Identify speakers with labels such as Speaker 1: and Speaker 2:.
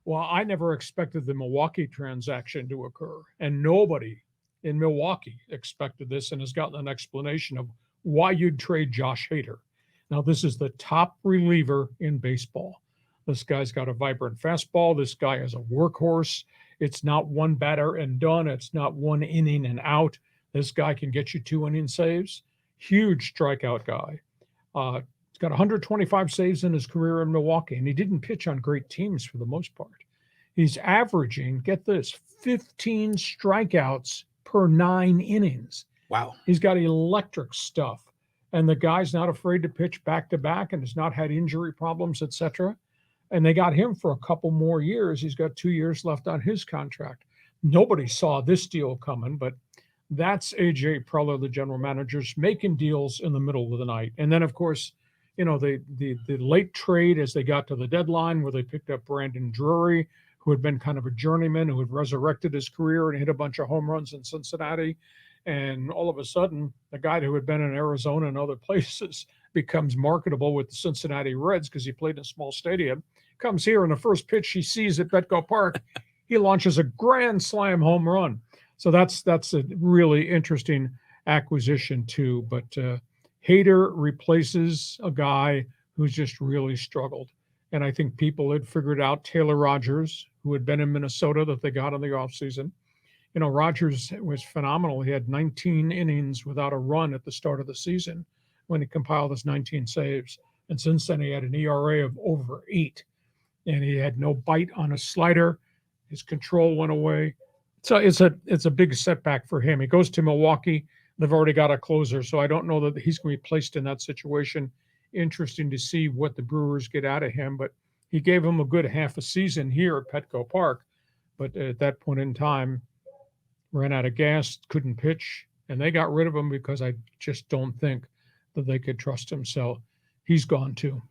Speaker 1: Well, I never expected the Milwaukee transaction to occur, and nobody in Milwaukee expected this and has gotten an explanation of why you'd trade Josh Hader. Now, this is the top reliever in baseball. This guy's got a vibrant fastball. This guy is a workhorse. It's not one batter and done, it's not one inning and out. This guy can get you 2 inning saves. Huge strikeout guy. He's got 125 saves in his career in Milwaukee, and he didn't pitch on great teams for the most part. He's averaging, get this, 15 strikeouts per 9 innings.
Speaker 2: Wow.
Speaker 1: He's got electric stuff, and the guy's not afraid to pitch back to back and has not had injury problems, etc. And they got him for a couple more years. He's got 2 years left on his contract. Nobody saw this deal coming, but that's AJ Preller, the general manager's making deals in the middle of the night. And then, of course, the late trade as they got to the deadline where they picked up Brandon Drury, who had been kind of a journeyman who had resurrected his career and hit a bunch of home runs in Cincinnati. And all of a sudden, the guy who had been in Arizona and other places becomes marketable with the Cincinnati Reds because he played in a small stadium. Comes here, and the first pitch he sees at Petco Park, he launches a grand slam home run. So that's a really interesting acquisition too. But Hader replaces a guy who's just really struggled. And I think people had figured out Taylor Rodgers, who had been in Minnesota that they got in the offseason. Rodgers was phenomenal. He had 19 innings without a run at the start of the season when he compiled his 19 saves. And since then, he had an ERA of over 8. And he had no bite on his slider. His control went away. So it's a big setback for him. He goes to Milwaukee. They've already got a closer, so I don't know that he's going to be placed in that situation. Interesting to see what the Brewers get out of him, but he gave him a good half a season here at Petco Park. But at that point in time, ran out of gas, couldn't pitch, and they got rid of him because I just don't think that they could trust him. So he's gone too.